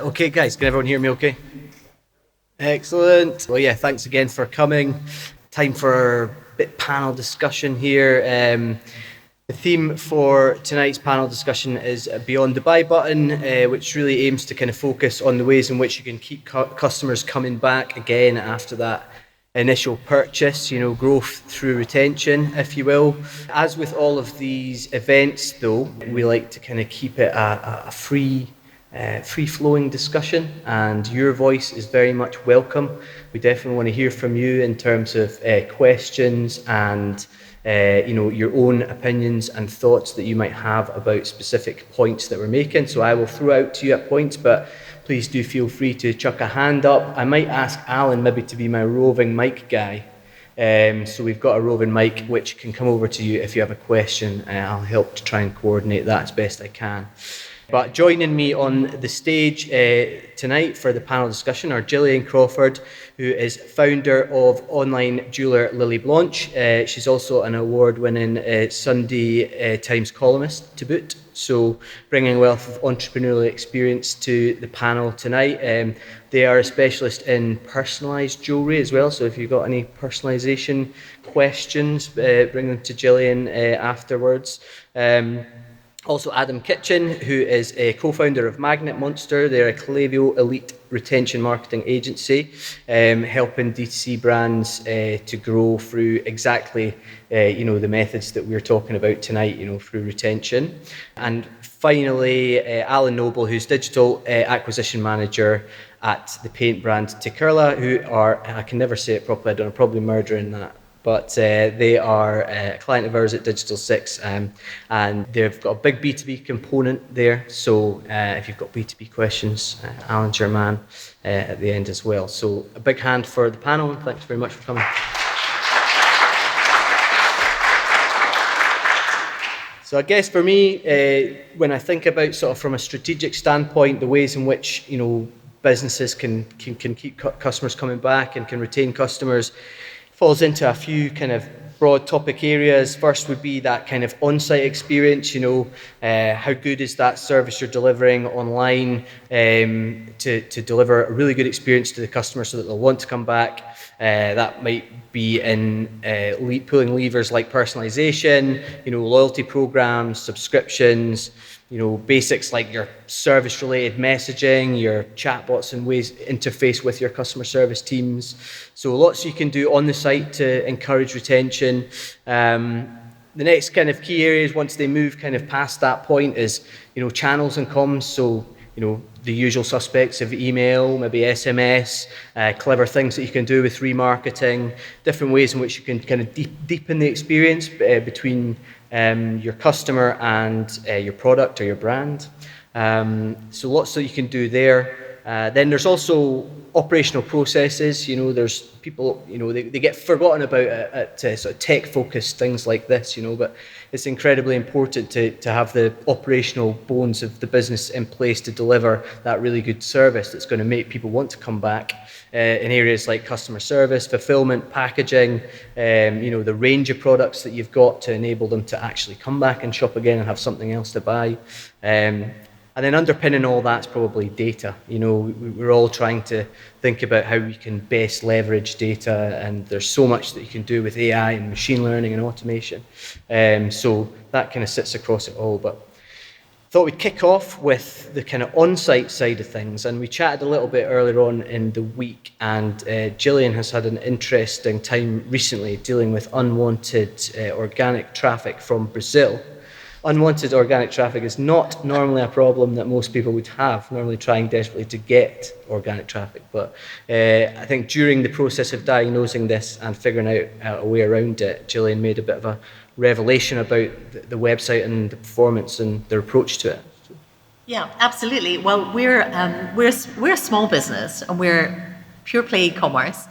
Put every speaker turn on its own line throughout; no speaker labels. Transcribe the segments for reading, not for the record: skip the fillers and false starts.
Okay, guys, can everyone hear me okay? Excellent. Well, yeah, thanks again for coming. Time for a bit panel discussion here. The theme for tonight's panel discussion is Beyond the Buy button, which really aims to kind of focus on the ways in which you can keep customers coming back again after that initial purchase, growth through retention, if you will. As with all of these events, though, we like to kind of keep it a free-flowing discussion, and your voice is very much welcome. We definitely want to hear from you in terms of questions and your own opinions and thoughts that you might have about specific points that we're making. So I will throw out to you at points, but please do feel free to chuck a hand up. I might ask Alan maybe to be my roving mic guy. So we've got a roving mic which can come over to you if you have a question. I'll help to try and coordinate that as best I can. But joining me on the stage tonight for the panel discussion are Gillian Crawford, who is founder of online jeweller Lily Blanche. She's also an award-winning Sunday Times columnist to boot. So bringing a wealth of entrepreneurial experience to the panel tonight. They are a specialist in personalised jewellery as well. So if you've got any personalisation questions, bring them to Gillian afterwards. Also Adam Kitchen, who is a co-founder of Magnet Monster. They're a Klaviyo elite retention marketing agency, helping D2C brands to grow through exactly the methods that we're talking about tonight, through retention. And finally, Alan Noble, who's digital acquisition manager at the paint brand Tequila, who are, I can never say it properly, I'm probably murdering that, but they are a client of ours at Digital 6, and they've got a big B2B component there. So if you've got B2B questions, Alan's your man at the end as well. So a big hand for the panel, and thanks very much for coming. So I guess for me, when I think about sort of from a strategic standpoint, the ways in which businesses can keep customers coming back and can retain customers, falls into a few kind of broad topic areas. First would be that kind of on-site experience, how good is that service you're delivering online to deliver a really good experience to the customer so that they'll want to come back. That might be in pulling levers like personalization, loyalty programs, subscriptions, basics like your service-related messaging, your chatbots and ways interface with your customer service teams. So lots you can do on the site to encourage retention. The next kind of key areas once they move kind of past that point is, channels and comms. So, the usual suspects of email, maybe SMS, clever things that you can do with remarketing, different ways in which you can kind of deepen the experience between your customer and your product or your brand. So lots that you can do there. Then there's also operational processes. There's people, they get forgotten about at sort of tech-focused things like this, but it's incredibly important to have the operational bones of the business in place to deliver that really good service that's going to make people want to come back in areas like customer service, fulfillment, packaging, the range of products that you've got to enable them to actually come back and shop again and have something else to buy. And then underpinning all that's probably data. We're all trying to think about how we can best leverage data, and there's so much that you can do with AI and machine learning and automation. So that kind of sits across it all. But I thought we'd kick off with the kind of on-site side of things, and we chatted a little bit earlier on in the week, and Gillian has had an interesting time recently dealing with unwanted organic traffic from Brazil. Unwanted organic traffic is not normally a problem that most people would have, normally trying desperately to get organic traffic. But I think during the process of diagnosing this and figuring out a way around it, Gillian made a bit of a revelation about the website and the performance and their approach to it.
Yeah, absolutely. Well, we're a small business, and we're pure play e-commerce.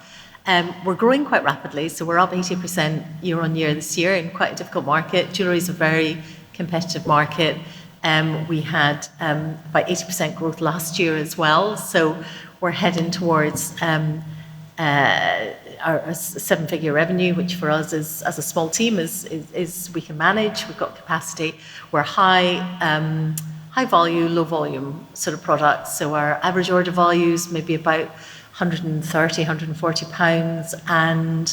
We're growing quite rapidly, so we're up 80% year on year this year in quite a difficult market. Jewellery is a very competitive market. We had about 80% growth last year as well, so we're heading towards our seven-figure revenue, which for us is, as a small team, is we can manage. We've got capacity. We're high high value, low volume sort of products. So our average order values maybe about 130, 140 pounds, and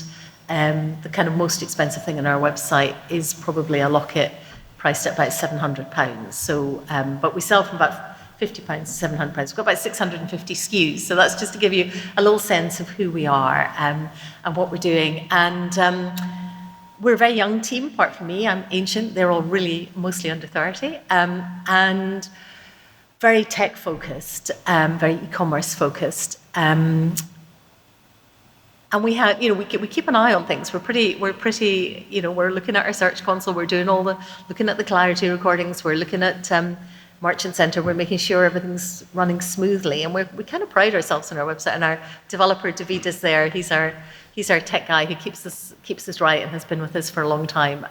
the kind of most expensive thing on our website is probably a locket priced at about 700 pounds. So, but we sell from about 50 pounds to 700 pounds. We've got about 650 SKUs. So that's just to give you a little sense of who we are and what we're doing. And we're a very young team, apart from me. I'm ancient. They're all really mostly under 30. And very tech focused, very e-commerce focused. And we have, we keep an eye on things. We're pretty, we're looking at our search console. We're doing looking at the clarity recordings. We're looking at Merchant Center. We're making sure everything's running smoothly. And we kind of pride ourselves on our website. And our developer, David, is there. He's our tech guy. He keeps us right and has been with us for a long time.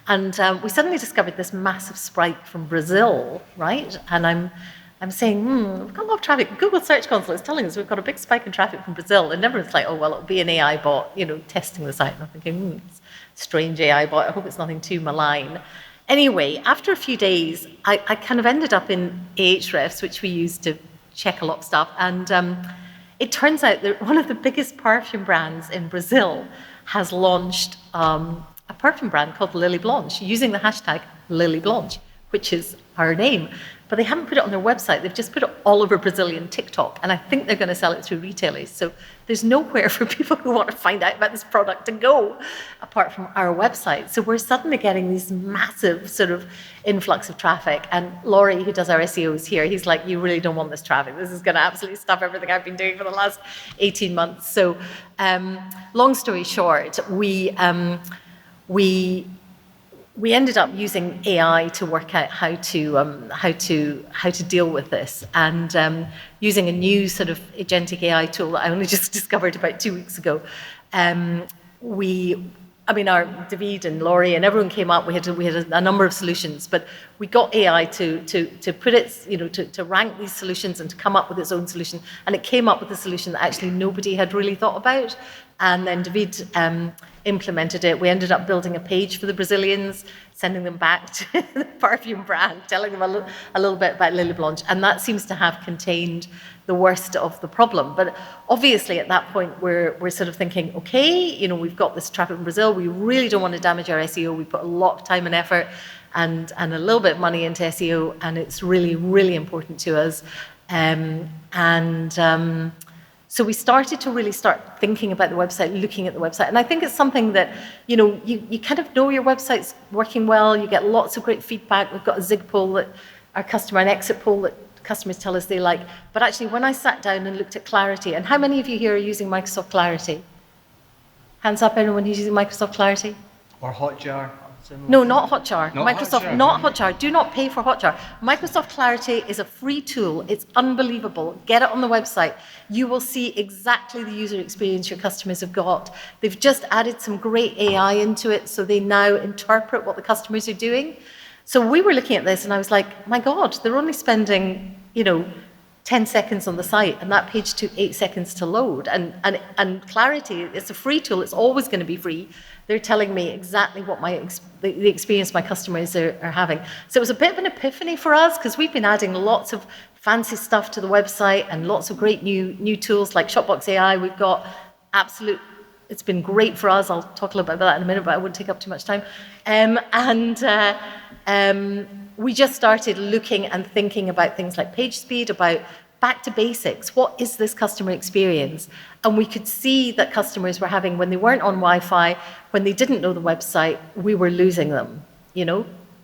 And we suddenly discovered this massive spike from Brazil, right? And I'm saying, we've got a lot of traffic. Google Search Console is telling us we've got a big spike in traffic from Brazil. And everyone's like, oh, well, it'll be an AI bot, testing the site. And I'm thinking, it's a strange AI bot. I hope it's nothing too malign. Anyway, after a few days, I kind of ended up in Ahrefs, which we use to check a lot of stuff. And it turns out that one of the biggest perfume brands in Brazil has launched a perfume brand called Lily Blanche, using the hashtag Lily Blanche, which is our name. But they haven't put it on their website. They've just put it all over Brazilian TikTok. And I think they're going to sell it through retailers. So there's nowhere for people who want to find out about this product to go apart from our website. So we're suddenly getting this massive sort of influx of traffic. And Laurie, who does our SEO, is here. He's like, you really don't want this traffic. This is going to absolutely stop everything I've been doing for the last 18 months. So long story short, we ended up using AI to work out how to deal with this, and using a new sort of agentic AI tool that I only just discovered about 2 weeks ago. Our David and Laurie and everyone came up. We had a number of solutions, but we got AI to put it, to rank these solutions and to come up with its own solution. And it came up with a solution that actually nobody had really thought about. And then David implemented it. We ended up building a page for the Brazilians, sending them back to the perfume brand, telling them a little bit about Lily Blanche. And that seems to have contained the worst of the problem. But obviously at that point, we're sort of thinking, okay, we've got this traffic in Brazil. We really don't want to damage our SEO. We put a lot of time and effort and a little bit of money into SEO, and it's really, really important to us. So we started to really start thinking about the website, looking at the website. And I think it's something that, you kind of know your website's working well. You get lots of great feedback. We've got a Zig poll that our customer, an exit poll that customers tell us they like. But actually, when I sat down and looked at Clarity, and how many of you here are using Microsoft Clarity? Hands up, anyone who's using Microsoft Clarity?
Or Hotjar?
No, not Hotjar.
Not
Microsoft,
Hotjar.
not Hotjar. Do not pay for Hotjar. Microsoft Clarity is a free tool. It's unbelievable. Get it on the website. You will see exactly the user experience your customers have got. They've just added some great AI into it, so they now interpret what the customers are doing. So we were looking at this, and I was like, my God, they're only spending, 10 seconds on the site, and that page took 8 seconds to load. And Clarity, it's a free tool. It's always going to be free. They're telling me exactly what the experience my customers are having. So it was a bit of an epiphany for us, because we've been adding lots of fancy stuff to the website and lots of great new tools like Shopbox AI. We've got it's been great for us. I'll talk a little bit about that in a minute, but I wouldn't take up too much time. We just started looking and thinking about things like page speed, about back to basics. What is this customer experience? And we could see that customers were having, when they weren't on Wi-Fi, when they didn't know the website, we were losing them.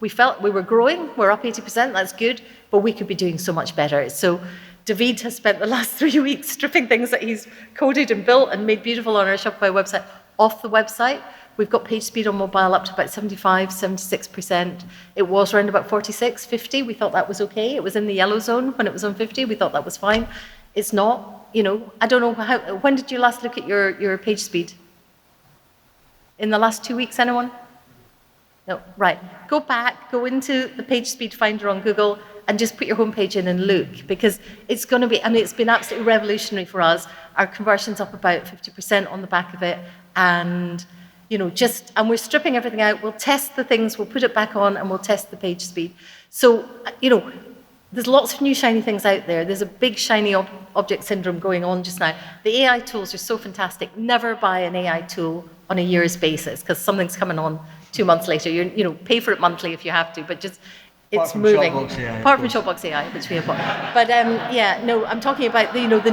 We felt we were growing, we're up 80%, that's good, but we could be doing so much better. So David has spent the last 3 weeks stripping things that he's coded and built and made beautiful on our Shopify website off the website. We've got page speed on mobile up to about 75, 76%. It was around about 46, 50. We thought that was okay. It was in the yellow zone when it was on 50. We thought that was fine. It's not, I don't know, when did you last look at your page speed? In the last 2 weeks, anyone? No, right. Go back, go into the page speed finder on Google and just put your homepage in and look, because it's going to be, it's been absolutely revolutionary for us. Our conversion's up about 50% on the back of it, and and we're stripping everything out. We'll test the things, we'll put it back on, and we'll test the page speed. So, there's lots of new shiny things out there. There's a big shiny object syndrome going on just now. The AI tools are so fantastic. Never buy an AI tool on a year's basis because something's coming on 2 months later. Pay for it monthly if you have to, but just it's moving. Apart from Shopbox AI, which we have bought. But I'm talking about the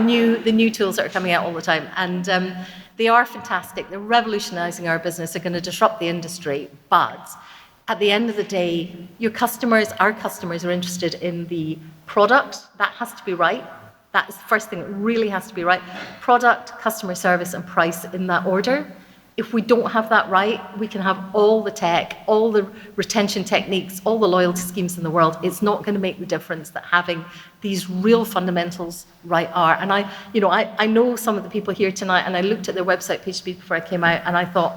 new tools that are coming out all the time, and they are fantastic. They're revolutionising our business. They're going to disrupt the industry, but at the end of the day, our customers are interested in the product. That has to be right. That is the first thing. It really has to be right. Product, customer service, and price in that order. If we don't have that right, we can have all the tech, all the retention techniques, all the loyalty schemes in the world. It's not going to make the difference that having these real fundamentals right are. And I know some of the people here tonight, and I looked at their website page before I came out, and I thought,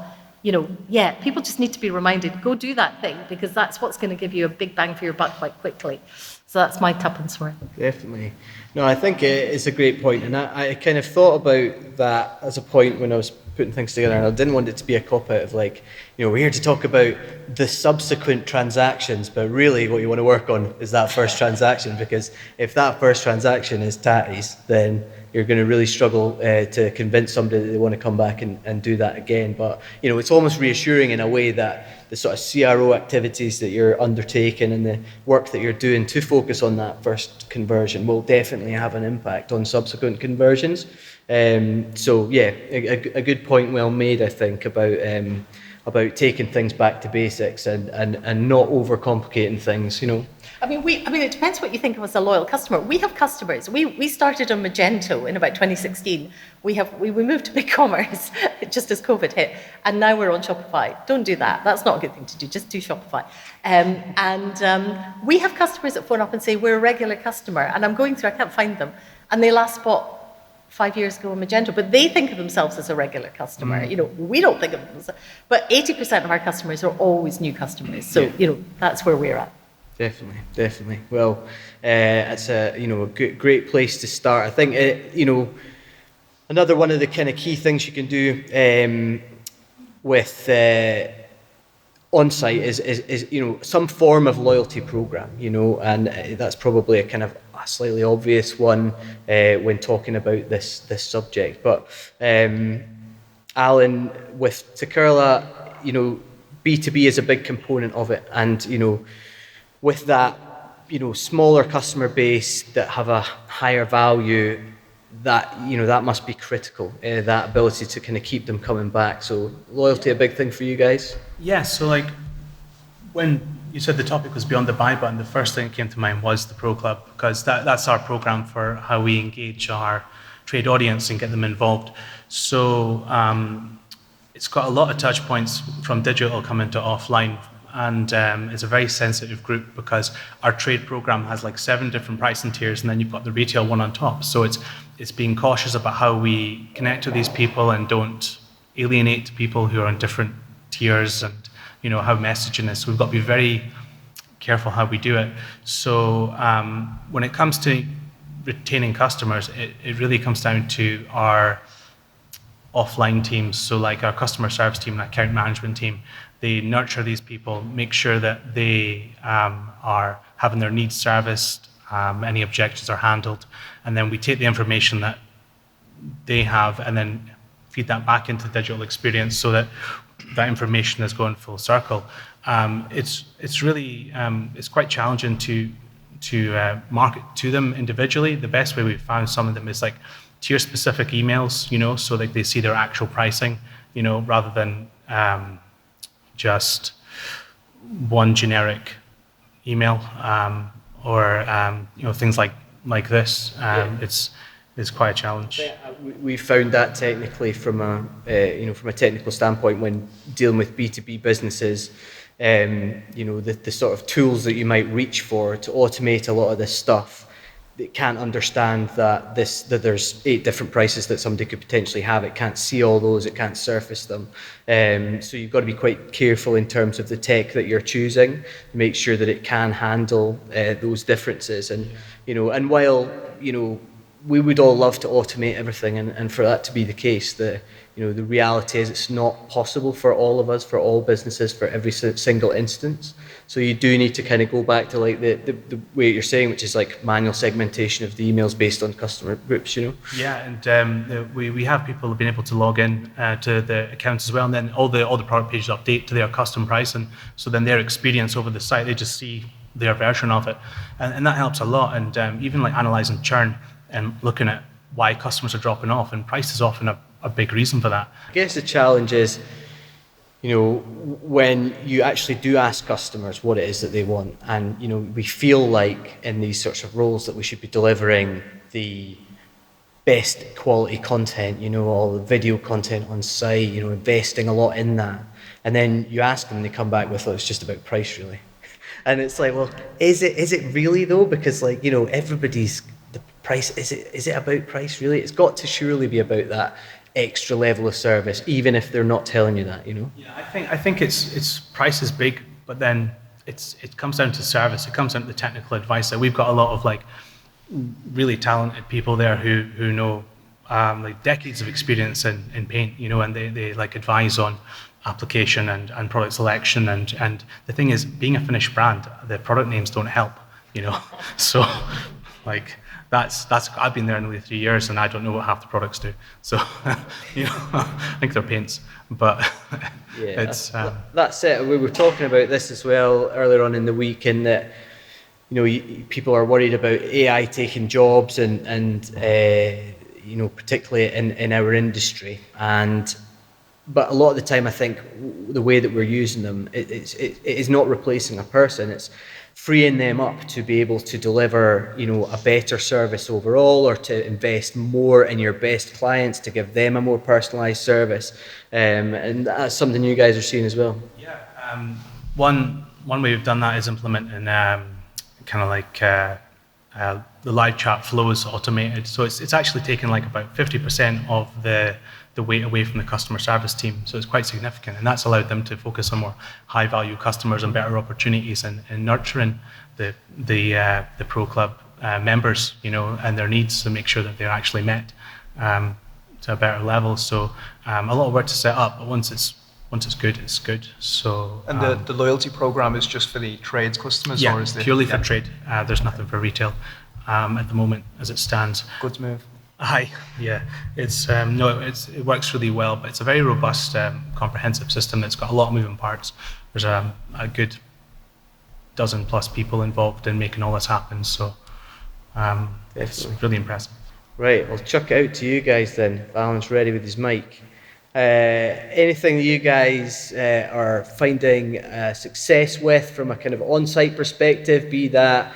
people just need to be reminded, go do that thing, because that's what's going to give you a big bang for your buck quite quickly. So that's my tuppence worth. Definitely.
No, I think it's a great point, and I kind of thought about that as a point when I was putting things together, and I didn't want it to be a cop-out of we're here to talk about the subsequent transactions, but really what you want to work on is that first transaction, because if that first transaction is tatties, then you're going to really struggle to convince somebody that they want to come back and do that again. But, it's almost reassuring in a way that the sort of CRO activities that you're undertaking and the work that you're doing to focus on that first conversion will definitely have an impact on subsequent conversions. A good point well made, I think, about taking things back to basics and not overcomplicating things,
it depends what you think of as a loyal customer. We have customers. We started on Magento in about 2016. We moved to BigCommerce just as COVID hit, and now we're on Shopify. Don't do that. That's not a good thing to do. Just do Shopify. We have customers that phone up and say, we're a regular customer, and I'm going through, I can't find them, and they last bought 5 years ago on Magento, but they think of themselves as a regular customer. We don't think of them but 80% of our customers are always new customers. So, that's where we're at.
Definitely. Well, it's a great place to start. I think, another one of the kind of key things you can do with on-site is some form of loyalty program, and that's probably a kind of a slightly obvious one when talking about this subject. But Alan, with Takurla, B2B is a big component of it, and with that, smaller customer base that have a higher value, that that must be critical. That ability to kind of keep them coming back. So loyalty, a big thing for you guys.
Yeah. So when you said the topic was beyond the buy button, the first thing that came to mind was the Pro Club, because that's our program for how we engage our trade audience and get them involved. So it's got a lot of touch points from digital coming to offline. And it's a very sensitive group because our trade program has 7 different pricing tiers, and then you've got the retail one on top. So it's being cautious about how we connect to these people and don't alienate people who are on different tiers, and how messaging is. So we've got to be very careful how we do it. So when it comes to retaining customers, it really comes down to our offline teams. So our customer service team and account management team, they nurture these people, make sure that they are having their needs serviced, any objections are handled, and then we take the information that they have and then feed that back into the digital experience so that that information is going full circle. It's really it's quite challenging to market to them individually. The best way we've found some of them is tier specific emails, so they see their actual pricing, rather than just one generic email, or things like this. It's quite a challenge.
We found that technically from a technical standpoint when dealing with B2B businesses, the sort of tools that you might reach for to automate a lot of this stuff. It can't understand that there's 8 different prices that somebody could potentially have. It can't see all those. It can't surface them. So you've got to be quite careful in terms of the tech that you're choosing to make sure that it can handle those differences. And and while we would all love to automate everything, and for that to be the case, the reality is it's not possible for all of us, for all businesses, for every single instance. So you do need to kind of go back to like the way you're saying, which is like manual segmentation of the emails based on customer groups,
Yeah, and we have people who've been able to log in to the accounts as well, and then all the product pages update to their custom price, and so then their experience over the site, they just see their version of it, and that helps a lot. And even like analysing churn and looking at why customers are dropping off, and price is often a big reason for that.
I guess the challenge is, when you actually do ask customers what it is that they want, and we feel like in these sorts of roles that we should be delivering the best quality content, all the video content on site, investing a lot in that, and then you ask them, and they come back with, it's just about price, really. And it's like, well, is it really though? Because everybody's the price. Is it about price really? It's got to surely be about that extra level of service, even if they're not telling you that,
Yeah, I think it's price is big, but then it comes down to service. It comes down to the technical advice. That we've got a lot of like really talented people there who know like decades of experience in paint, and they like advise on application and product selection, and the thing is, being a Finnish brand, the product names don't help, so like that's I've been there nearly 3 years and I don't know what half the products do, so I think they're paints, but
yeah,
it's
that's it. We were talking about this as well earlier on in the week, in that people are worried about AI taking jobs, and particularly in our industry, but a lot of the time I think the way that we're using them, it is not replacing a person, it's freeing them up to be able to deliver a better service overall, or to invest more in your best clients, to give them a more personalized service, and that's something you guys are seeing as well.
Yeah, one way we've done that is implementing kind of like the live chat flow is automated, so it's actually taken like about 50% of the weight away from the customer service team, so it's quite significant, and that's allowed them to focus on more high value customers and better opportunities, and nurturing the Pro Club members, and their needs, to make sure that they're actually met to a better level. So a lot of work to set up, but once it's good, it's good. So
and the loyalty program is just for the trades customers,
yeah,
or is it
purely for trade? There's nothing for retail at the moment as it stands.
Good move.
Aye, yeah, it works really well, but it's a very robust, comprehensive system that's got a lot of moving parts. There's a good dozen plus people involved in making all this happen, so it's really impressive.
Right, I'll chuck it out to you guys then. Alan's ready with his mic. Anything that you guys are finding success with from a kind of on-site perspective, be that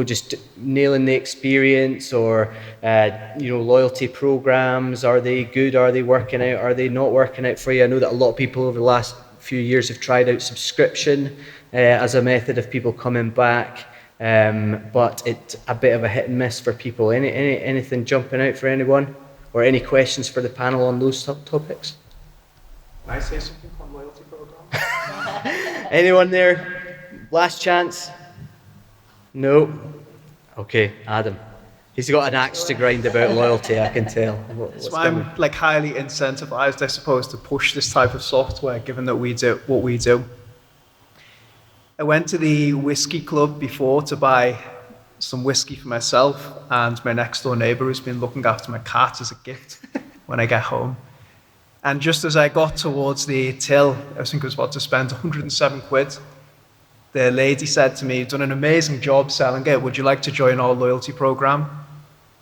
just nailing the experience, or loyalty programs, are they good, are they working out, are they not working out for you? I know that a lot of people over the last few years have tried out subscription as a method of people coming back, but it's a bit of a hit and miss for people. Anything jumping out for anyone, or any questions for the panel on those topics?
Can I say something on loyalty program?
Anyone there? Last chance. No? Okay, Adam. He's got an axe to grind about loyalty, I can tell.
So I'm like highly incentivized, I suppose, to push this type of software, given that we do what we do. I went to the whiskey club before to buy some whiskey for myself and my next door neighbour, who's been looking after my cat as a gift when I get home. And just as I got towards the till, I think I was about to spend 107 quid. The lady said to me, "You've done an amazing job selling it. Would you like to join our loyalty program?"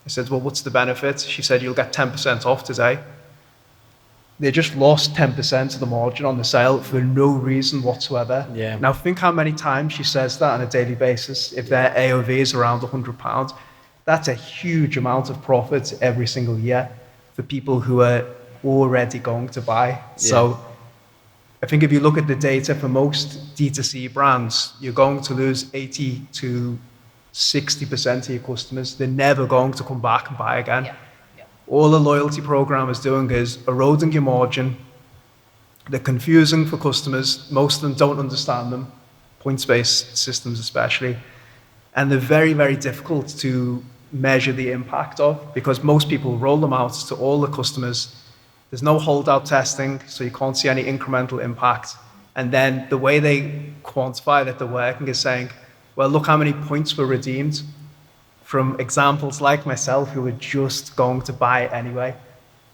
I said, "Well, what's the benefit?" She said, "You'll get 10% off today." They just lost 10% of the margin on the sale for no reason whatsoever.
Yeah.
Now think how many times she says that on a daily basis. If their AOV is around £100, that's a huge amount of profit every single year for people who are already going to buy. Yeah. So I think if you look at the data for most D2C brands, you're going to lose 80 to 60% of your customers. They're never going to come back and buy again. Yeah. Yeah. All the loyalty program is doing is eroding your margin. They're confusing for customers. Most of them don't understand them, points-based systems especially. And they're very, very difficult to measure the impact of, because most people roll them out to all the customers. There's no holdout testing, so you can't see any incremental impact. And then the way they quantify that they're working is saying, well, look how many points were redeemed from examples like myself who were just going to buy it anyway.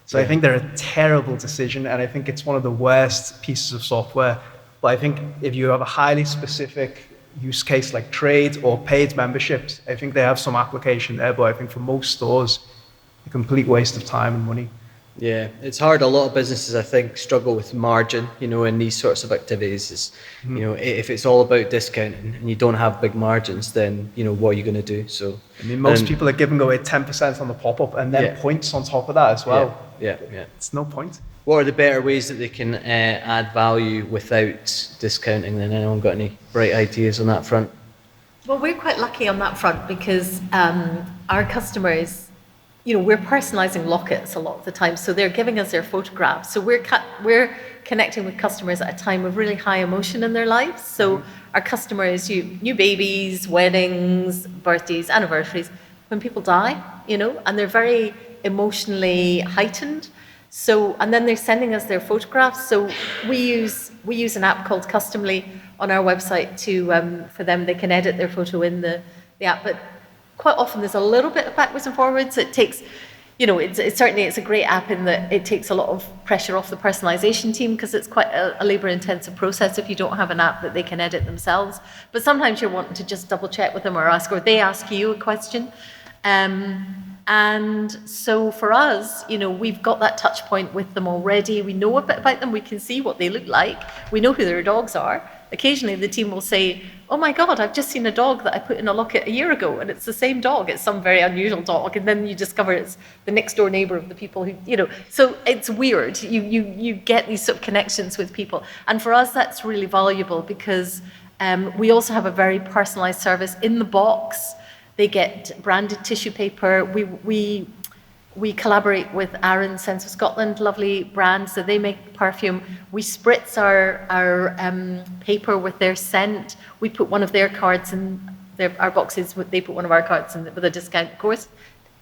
So I think they're a terrible decision, and I think it's one of the worst pieces of software. But I think if you have a highly specific use case like trade or paid memberships, I think they have some application there, but I think for most stores, a complete waste of time and money.
Yeah, it's hard. A lot of businesses, I think, struggle with margin, in these sorts of activities. Is, if it's all about discounting and you don't have big margins, then, what are you going to do? So,
I mean, most people are giving away 10% on the pop-up and then points on top of that as well.
Yeah.
It's no point.
What are the better ways that they can add value without discounting? Then anyone got any bright ideas on that front?
Well, we're quite lucky on that front because our customers, we're personalizing lockets a lot of the time. So they're giving us their photographs. So we're connecting with customers at a time of really high emotion in their lives. So our customers, new babies, weddings, birthdays, anniversaries, when people die, and they're very emotionally heightened. So, and then they're sending us their photographs. So we use an app called Customly on our website to for them. They can edit their photo in the app, but quite often there's a little bit of backwards and forwards. It takes, it's a great app in that it takes a lot of pressure off the personalization team because it's quite a labor-intensive process if you don't have an app that they can edit themselves. But sometimes you're wanting to just double check with them or they ask you a question. And so for us, we've got that touch point with them already. We know a bit about them. We can see what they look like. We know who their dogs are. Occasionally the team will say, oh my God, I've just seen a dog that I put in a locket a year ago, and it's the same dog. It's some very unusual dog. And then you discover it's the next door neighbor of the people who, so it's weird. You get these sort of connections with people. And for us, that's really valuable because we also have a very personalized service in the box. They get branded tissue paper. We collaborate with Aaron Sense of Scotland, lovely brand, so they make perfume. We spritz our paper with their scent. We put one of their cards in our boxes. They put one of our cards in with a discount, of course,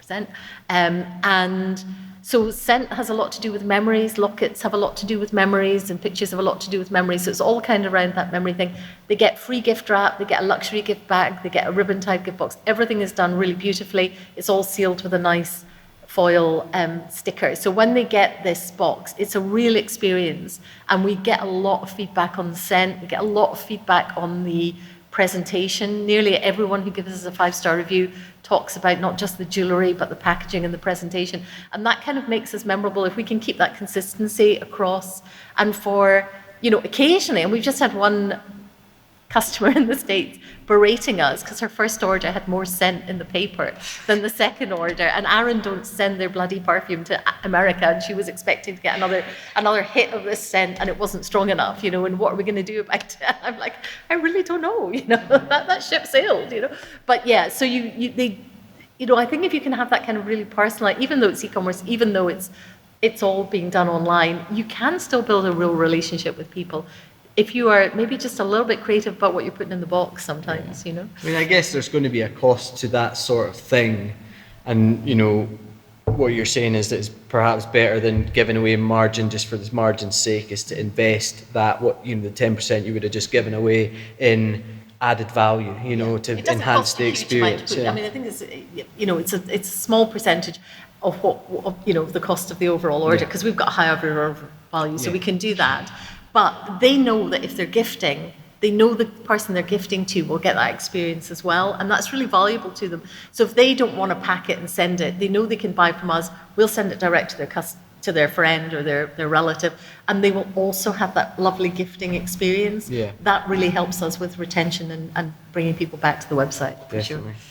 10%. And so scent has a lot to do with memories. Lockets have a lot to do with memories, and pictures have a lot to do with memories. So it's all kind of around that memory thing. They get free gift wrap. They get a luxury gift bag. They get a ribbon-tied gift box. Everything is done really beautifully. It's all sealed with a nice foil sticker. So when they get this box, it's a real experience, and we get a lot of feedback on the scent. We get a lot of feedback on the presentation. Nearly everyone who gives us a 5-star review talks about not just the jewellery, but the packaging and the presentation. And that kind of makes us memorable if we can keep that consistency across. And for, occasionally, and we've just had one customer in the States berating us because her first order had more scent in the paper than the second order, and Aaron don't send their bloody perfume to America, and she was expecting to get another hit of this scent, and it wasn't strong enough, and what are we going to do about it? I'm like, I really don't know, that ship sailed, but yeah, so I think if you can have that kind of really personalized, even though it's e-commerce, even though it's all being done online, you can still build a real relationship with people if you are maybe just a little bit creative about what you're putting in the box sometimes, I mean,
I guess there's going to be a cost to that sort of thing. And, what you're saying is that it's perhaps better than giving away margin just for this margin's sake is to invest that, the 10% you would have just given away in added value, to enhance the experience.
I mean, I think it's a small percentage of the cost of the overall order because we've got a high overall value, so we can do that. But they know that if they're gifting, they know the person they're gifting to will get that experience as well, and that's really valuable to them. So if they don't want to pack it and send it, they know they can buy from us. We'll send it direct to their friend or their relative, and they will also have that lovely gifting experience.
Yeah.
That really helps us with retention and bringing people back to the website, for
Definitely.
sure.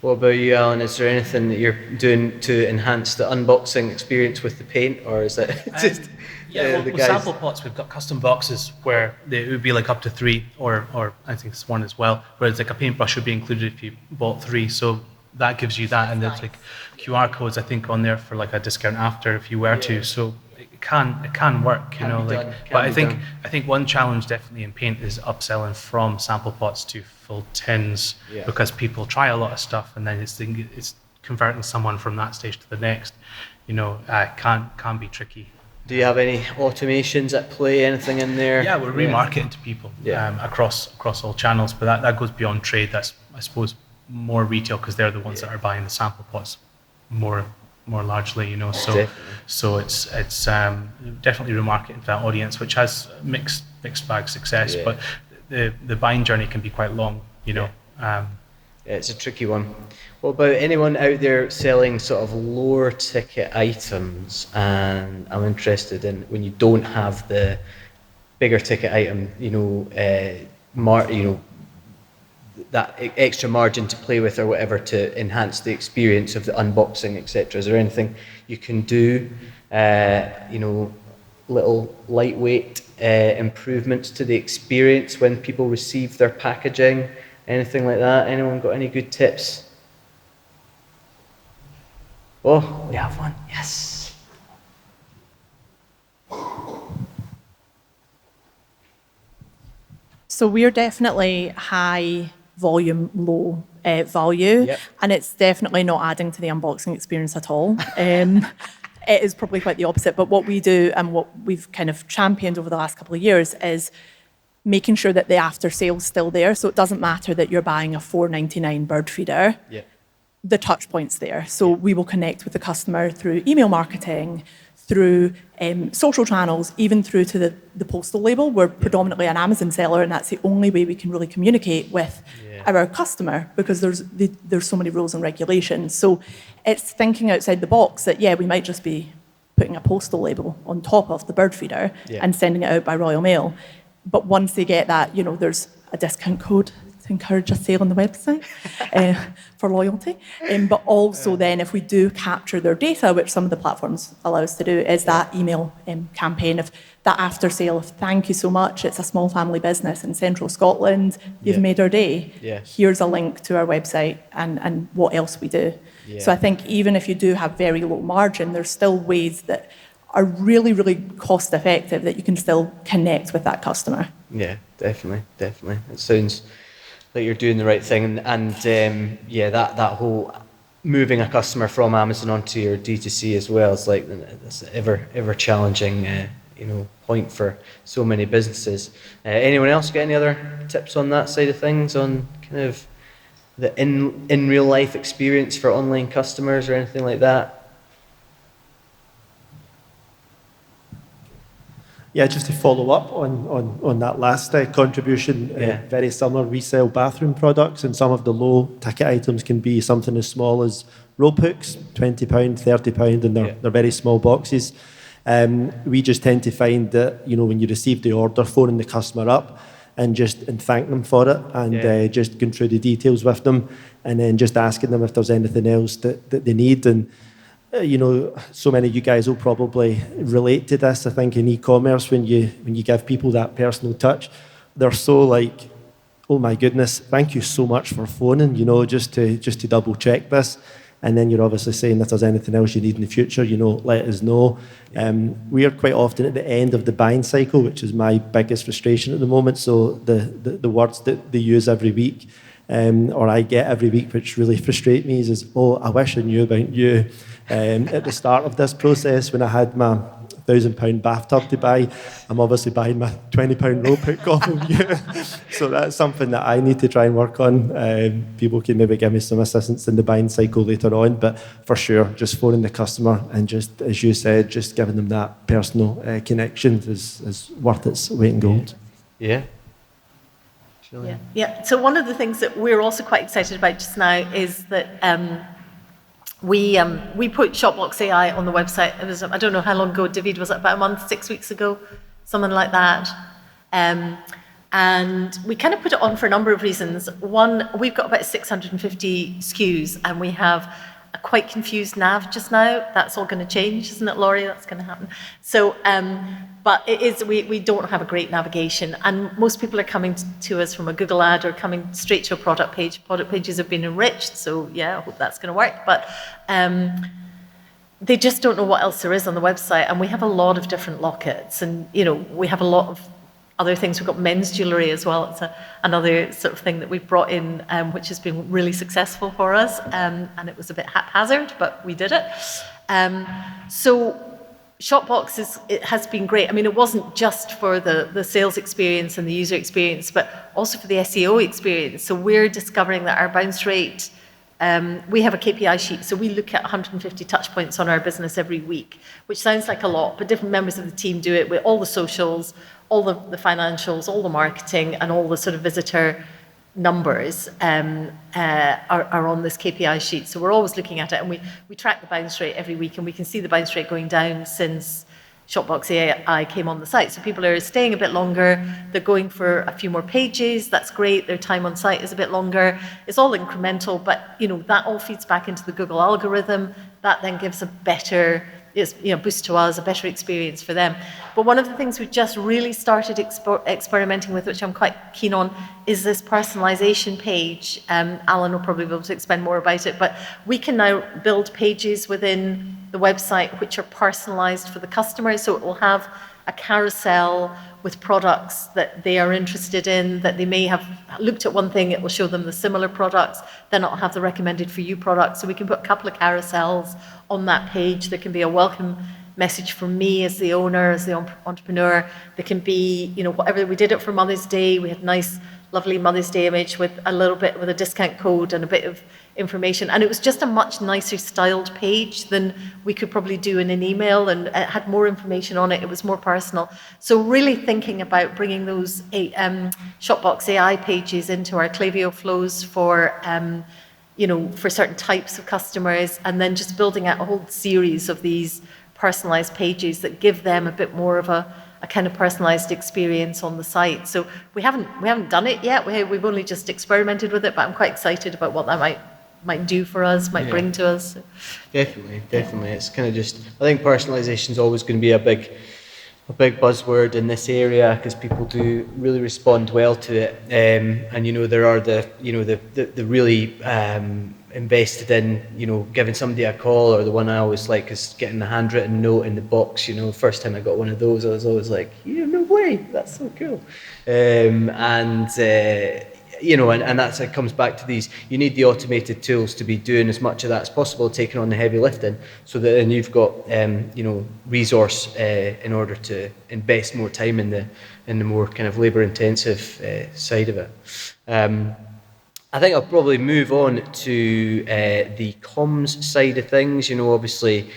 What about you, Alan? Is there anything that you're doing to enhance the unboxing experience with the paint, or is it just...
with sample pots, we've got custom boxes where it would be like up to 3, or I think it's 1 as well, where it's like a paintbrush would be included if you bought 3. So that gives you that, and there's like QR codes I think on there for like a discount after if you were to. So it can work, But I think one challenge definitely in paint is upselling from sample pots to full tins because people try a lot of stuff and then it's converting someone from that stage to the next, can be tricky.
Do you have any automations at play? Anything in there?
Yeah, we're remarketing to people across all channels, but that goes beyond trade. That's, I suppose, more retail, because they're the ones that are buying the sample pots more largely. So it's definitely remarketing to that audience, which has mixed bag success, but the buying journey can be quite long.
It's a tricky one. What about anyone out there selling sort of lower ticket items? And I'm interested in, when you don't have the bigger ticket item, that extra margin to play with or whatever to enhance the experience of the unboxing, etc. Is there anything you can do? Little lightweight improvements to the experience when people receive their packaging, anything like that? Anyone got any good tips? Oh, we have one. Yes.
So we're definitely high volume, low value, and it's definitely not adding to the unboxing experience at all. It is probably quite the opposite, but what we do and what we've kind of championed over the last couple of years is making sure that the after sale's still there. So it doesn't matter that you're buying a $4.99 bird feeder. The touch point's there. So we will connect with the customer through email marketing, through social channels, even through to the postal label. We're predominantly an Amazon seller, and that's the only way we can really communicate with our customer, because there's so many rules and regulations. So it's thinking outside the box that, we might just be putting a postal label on top of the bird feeder and sending it out by Royal Mail. But once they get that, there's a discount code to encourage a sale on the website for loyalty. But also then, if we do capture their data, which some of the platforms allow us to do, is that email campaign of that after sale of, thank you so much, it's a small family business in central Scotland, you've made our day. Here's a link to our website and what else we do. So I think even if you do have very low margin, there's still ways that are really, really cost effective that you can still connect with that customer.
Yeah, definitely. It sounds like you're doing the right thing, and that whole moving a customer from Amazon onto your D2C as well is like this ever challenging point for so many businesses. Anyone else got any other tips on that side of things, on kind of the in real life experience for online customers or anything like that?
Yeah, just to follow up on that last contribution, very similar. We sell bathroom products, and some of the low ticket items can be something as small as rope hooks, £20, £30, and they're very small boxes. We just tend to find that, when you receive the order, phoning the customer up and thank them for it, and just going through the details with them, and then just asking them if there's anything else that they need. And so many of you guys will probably relate to this. I think in e-commerce, when you give people that personal touch, they're so like, oh my goodness, thank you so much for phoning, just to double check this. And then you're obviously saying if there's anything else you need in the future, let us know. We are quite often at the end of the buying cycle, which is my biggest frustration at the moment. So the words that they use every week, or I get every week, which really frustrate me, is, oh, I wish I knew about you. At the start of this process, when I had my £1,000 bathtub to buy, I'm obviously buying my £20 rope hook off of you. So that's something that I need to try and work on. People can maybe give me some assistance in the buying cycle later on, but for sure, just phoning the customer and just, as you said, just giving them that personal connection is worth its weight in gold.
Yeah.
So one of the things that we're also quite excited about just now is that we put Shopbox AI on the website. It was, I don't know how long ago, David, was it about a month, 6 weeks ago, something like that. And we kind of put it on for a number of reasons. One, we've got about 650 SKUs, and we have a quite confused nav just now. That's all going to change, isn't it, Laurie? That's going to happen. So, but it is, we don't have a great navigation, and most people are coming to us from a Google ad or coming straight to a product page. Product pages have been enriched, so I hope that's going to work. But they just don't know what else there is on the website, and we have a lot of different lockets, and we have a lot of other things. We've got men's jewellery as well. It's another sort of thing that we've brought in, which has been really successful for us. And it was a bit haphazard, but we did it. So Shopbox it has been great. I mean, it wasn't just for the sales experience and the user experience, but also for the SEO experience. So we're discovering that our bounce rate, we have a KPI sheet, so we look at 150 touch points on our business every week, which sounds like a lot, but different members of the team do it with all the socials, all the financials, all the marketing, and all the sort of visitor numbers are on this KPI sheet. So we're always looking at it, and we track the bounce rate every week, and we can see the bounce rate going down since Shopbox AI came on the site. So people are staying a bit longer, they're going for a few more pages, that's great, their time on site is a bit longer. It's all incremental, but that all feeds back into the Google algorithm. That then gives a better boost to us, a better experience for them. But one of the things we've just really started experimenting with, which I'm quite keen on, is this personalization page. Alan will probably be able to explain more about it, but we can now build pages within the website which are personalized for the customer. So it will have a carousel with products that they are interested in, that they may have looked at one thing, it will show them the similar products, then it'll have the recommended for you products. So we can put a couple of carousels on that page. There can be a welcome message from me as the owner, as the entrepreneur. There can be, whatever. We did it for Mother's Day. We had nice, lovely Mother's Day image with a discount code and a bit of information. And it was just a much nicer styled page than we could probably do in an email, and it had more information on it. It was more personal. So really thinking about bringing those Shopbox AI pages into our Klaviyo flows for certain types of customers, and then just building out a whole series of these personalized pages that give them a bit more of a kind of personalized experience on the site. So we haven't done it yet. We've only just experimented with it, but I'm quite excited about what that might do for us, bring to us.
Definitely. It's kind of just, I think personalization is always going to be a big buzzword in this area, because people do really respond well to it, and there are the really invested in giving somebody a call, or the one I always like is getting the handwritten note in the box. First time I got one of those, I was always like, no way, that's so cool. And that's, it comes back to these, you need the automated tools to be doing as much of that as possible, taking on the heavy lifting, so that then you've got resource in order to invest more time in the more kind of labor intensive side of it. I think I'll probably move on to the comms side of things. Obviously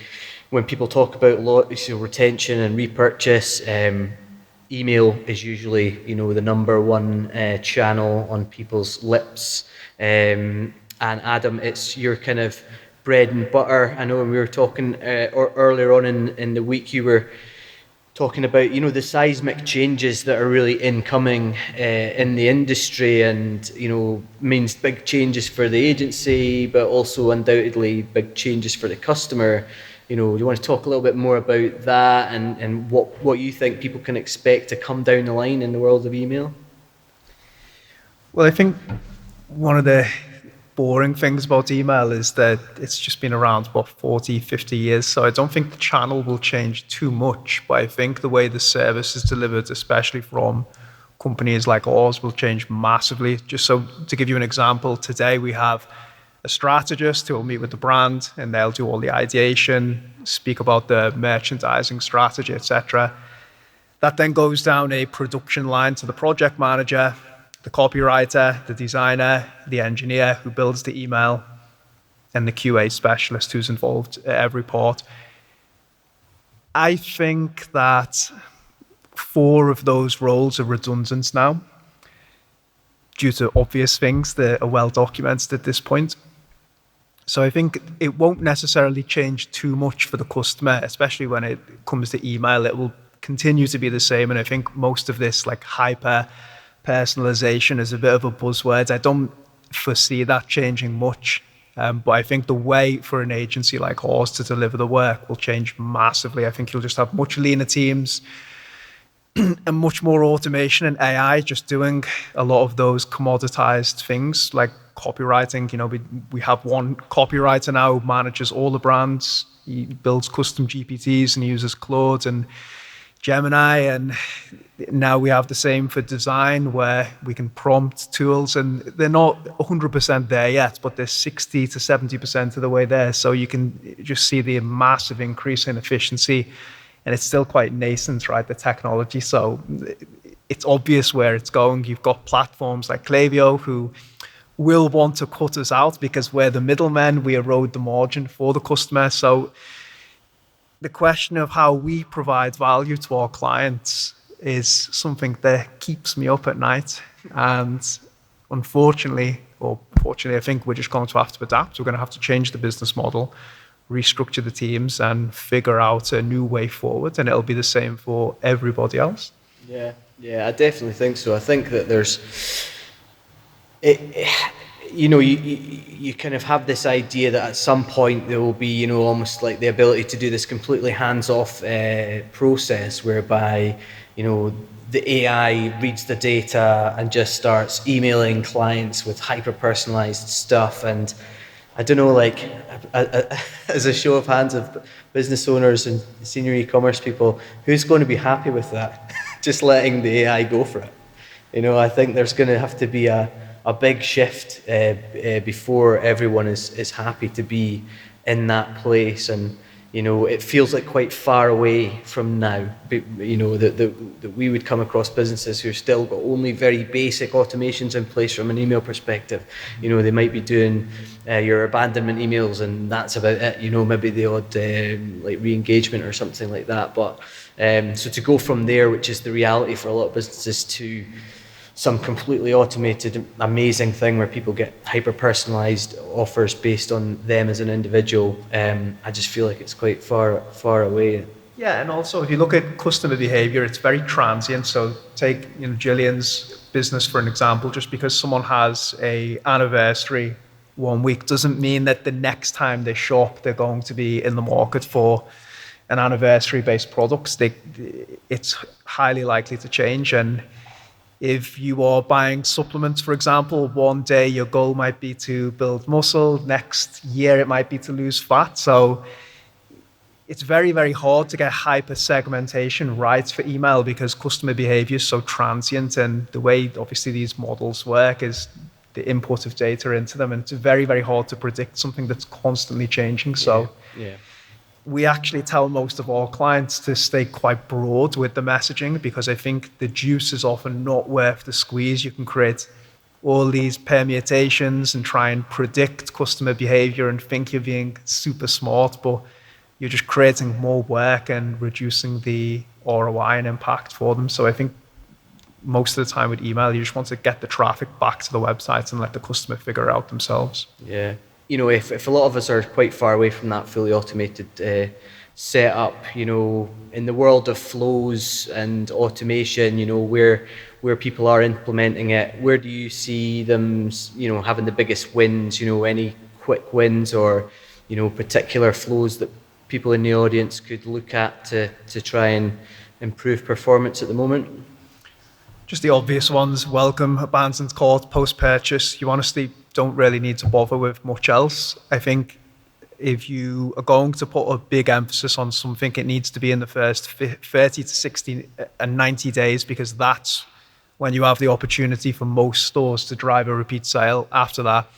when people talk about retention and repurchase, email is usually, the number one channel on people's lips. And Adam, it's your kind of bread and butter. I know when we were talking earlier on in the week, you were talking about, the seismic changes that are really incoming in the industry, and, means big changes for the agency, but also undoubtedly big changes for the customer. Do you want to talk a little bit more about that and what you think people can expect to come down the line in the world of email?
Well, I think one of the boring things about email is that it's just been around for 40, 50 years. So I don't think the channel will change too much, but I think the way the service is delivered, especially from companies like ours, will change massively. Just so to give you an example, today we have a strategist who will meet with the brand, and they'll do all the ideation, speak about the merchandising strategy, etc. That then goes down a production line to the project manager, the copywriter, the designer, the engineer who builds the email, and the QA specialist who's involved at every part. I think that 4 of those roles are redundant now, due to obvious things that are well documented at this point. So I think it won't necessarily change too much for the customer, especially when it comes to email. It will continue to be the same. And I think most of this hyper personalization is a bit of a buzzword. I don't foresee that changing much. But I think the way for an agency like ours to deliver the work will change massively. I think you'll just have much leaner teams and much more automation and AI just doing a lot of those commoditized things like copywriting. We have one copywriter now who manages all the brands. He builds custom GPTs and uses Claude, and Gemini, and now we have the same for design where we can prompt tools, and they're not 100% there yet, but they're 60 to 70% of the way there. So you can just see the massive increase in efficiency, and it's still quite nascent, right, the technology. So it's obvious where it's going. You've got platforms like Klaviyo who will want to cut us out because we're the middlemen, we erode the margin for the customer. So the question of how we provide value to our clients is something that keeps me up at night. And unfortunately, or fortunately, I think we're just going to have to adapt. We're going to have to change the business model, restructure the teams, and figure out a new way forward. And it'll be the same for everybody else.
Yeah, I definitely think so. I think that there's, you kind of have this idea that at some point there will be, almost like the ability to do this completely hands-off process whereby, the AI reads the data and just starts emailing clients with hyper-personalized stuff. And I don't know, like, as a show of hands of business owners and senior e-commerce people, who's going to be happy with that? Just letting the AI go for it. I think there's going to have to be a big shift before everyone is happy to be in that place. And, it feels like quite far away from now, that we would come across businesses who still got only very basic automations in place from an email perspective. They might be doing your abandonment emails and that's about it, maybe the odd like re-engagement or something like that. But so to go from there, which is the reality for a lot of businesses, to some completely automated, amazing thing where people get hyper-personalized offers based on them as an individual, I just feel like it's quite far away.
Yeah, and also if you look at customer behavior, it's very transient. So take Gillian's business for an example. Just because someone has an anniversary one week doesn't mean that the next time they shop, they're going to be in the market for an anniversary-based products. It's highly likely to change. And if you are buying supplements, for example, one day your goal might be to build muscle, next year it might be to lose fat. So it's very, very hard to get hyper segmentation right for email because customer behavior is so transient, and the way obviously these models work is the input of data into them, and it's very, very hard to predict something that's constantly changing. So we actually tell most of our clients to stay quite broad with the messaging because I think the juice is often not worth the squeeze. You can create all these permutations and try and predict customer behavior and think you're being super smart, but you're just creating more work and reducing the ROI and impact for them. So I think most of the time with email, you just want to get the traffic back to the website and let the customer figure it out themselves.
Yeah. If a lot of us are quite far away from that fully automated setup, in the world of flows and automation, where people are implementing it, where do you see them, having the biggest wins, any quick wins or, particular flows that people in the audience could look at to try and improve performance at the moment?
Just the obvious ones: welcome, abandoned cart, post-purchase. You honestly don't really need to bother with much else. I think if you are going to put a big emphasis on something, it needs to be in the first 30 to 60 and 90 days, because that's when you have the opportunity for most stores to drive a repeat sale. After that,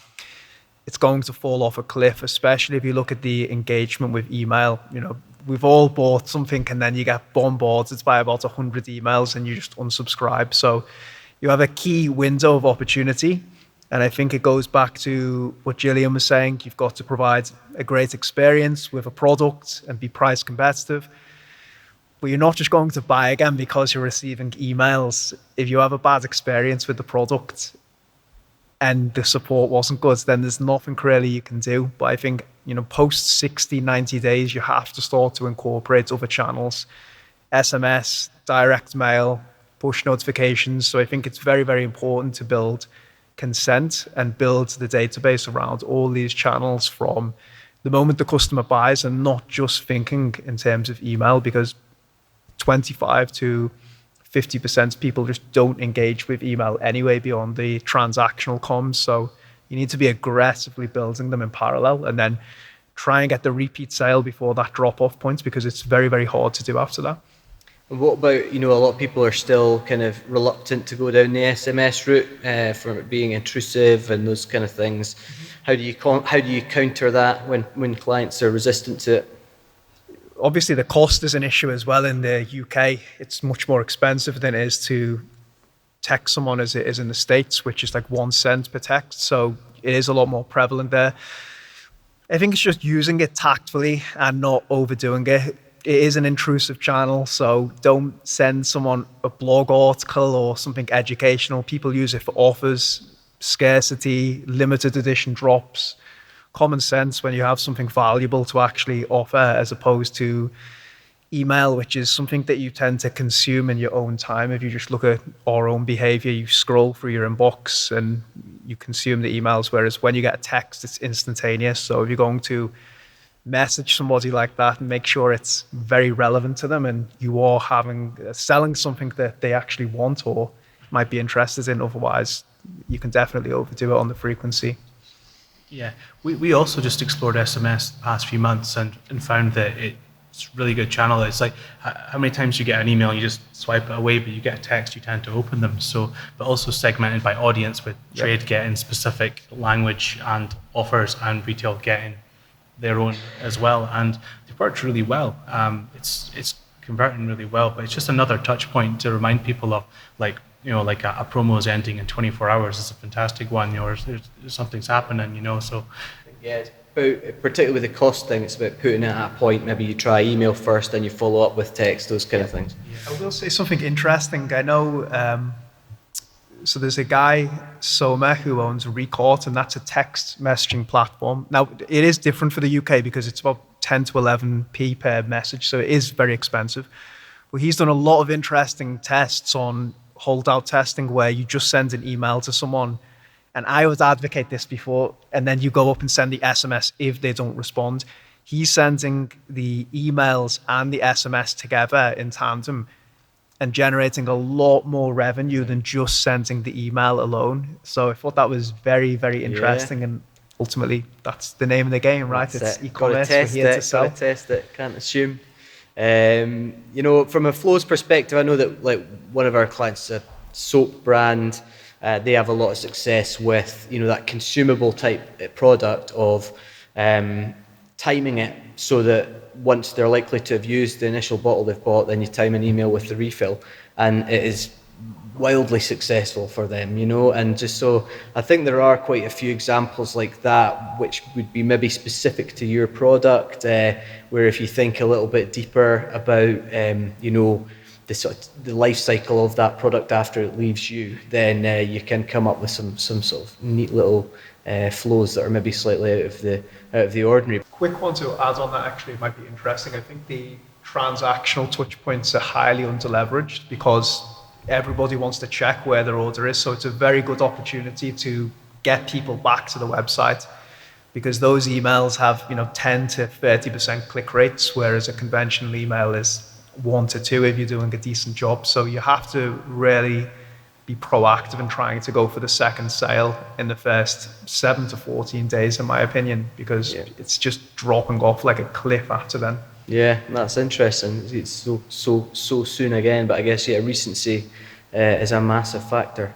it's going to fall off a cliff, especially if you look at the engagement with email. We've all bought something and then you get bombarded by about 100 emails and you just unsubscribe. So you have a key window of opportunity. And I think it goes back to what Gillian was saying. You've got to provide a great experience with a product and be price competitive. But you're not just going to buy again because you're receiving emails. If you have a bad experience with the product and the support wasn't good, then there's nothing really you can do. But I think, post 60, 90 days, you have to start to incorporate other channels, SMS, direct mail, push notifications. So I think it's very, very important to build consent and build the database around all these channels from the moment the customer buys, and not just thinking in terms of email, because 25 to 50% of people just don't engage with email anyway beyond the transactional comms. So you need to be aggressively building them in parallel and then try and get the repeat sale before that drop-off point, because it's very, very hard to do after that.
What about, a lot of people are still kind of reluctant to go down the SMS route from it being intrusive and those kind of things. How do you counter that when clients are resistant to it?
Obviously, the cost is an issue as well in the UK. It's much more expensive than it is to text someone as it is in the States, which is like 1 cent per text. So it is a lot more prevalent there. I think it's just using it tactfully and not overdoing it. It is an intrusive channel, so don't send someone a blog article or something educational. People use it for offers, scarcity, limited edition drops. Common sense when you have something valuable to actually offer, as opposed to email, which is something that you tend to consume in your own time. If you just look at our own behavior, you scroll through your inbox and you consume the emails, whereas when you get a text, it's instantaneous. So if you're going to message somebody like that, and make sure it's very relevant to them and you are selling something that they actually want or might be interested in. Otherwise, you can definitely overdo it on the frequency.
Yeah, we also just explored SMS the past few months and found that it's a really good channel. It's like how many times you get an email and you just swipe it away, but you get a text, you tend to open them. So, but also segmented by audience, with trade getting specific language and offers and retail getting their own as well. And they worked really well. It's converting really well, but it's just another touch point to remind people of, like, a promo is ending in 24 hours. It's a fantastic one, or something's happening, so.
Yeah, particularly with the cost thing, it's about putting it at a point. Maybe you try email first, then you follow up with text, those kind of things.
I will say something interesting. I know, so there's a guy, Soma, who owns Record, and that's a text messaging platform. Now, it is different for the UK because it's about 10 to 11p per message, so it is very expensive. But he's done a lot of interesting tests on holdout testing, where you just send an email to someone, and I would advocate this before, and then you go up and send the SMS if they don't respond. He's sending the emails and the SMS together in tandem and generating a lot more revenue than just sending the email alone. So I thought that was very, very interesting, and ultimately that's the name of the game, right?
That's
it's e-commerce, we're here to sell.
Gotta test it, can't assume. From a flows perspective, I know that one of our clients is a soap brand. They have a lot of success with that consumable type product of timing it so that once they're likely to have used the initial bottle they've bought, then you time an email with the refill, and it is wildly successful for them, and just so I think there are quite a few examples like that which would be maybe specific to your product, where if you think a little bit deeper about the life cycle of that product after it leaves you, then you can come up with some sort of neat little flows that are maybe slightly out of the ordinary.
Quick one to add on that, actually, might be interesting. I think the transactional touch points are highly underleveraged because everybody wants to check where their order is. So it's a very good opportunity to get people back to the website, because those emails have 10 to 30% click rates, whereas a conventional email is 1 to 2 if you're doing a decent job. So you have to really be proactive in trying to go for the second sale in the first 7 to 14 days, in my opinion, because it's just dropping off like a cliff after then.
Yeah, that's interesting. It's so soon again, but I guess recency is a massive factor.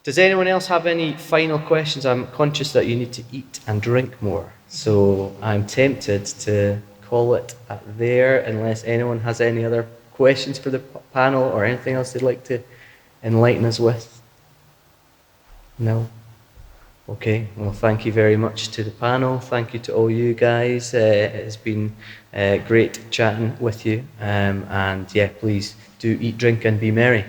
Does anyone else have any final questions? I'm conscious that you need to eat and drink more, so I'm tempted to call it there, unless anyone has any other questions for the panel or anything else they'd like to enlighten us with. No? Okay, well, thank you very much to the panel. Thank you to all you guys. It has been great chatting with you. And please do eat, drink, and be merry.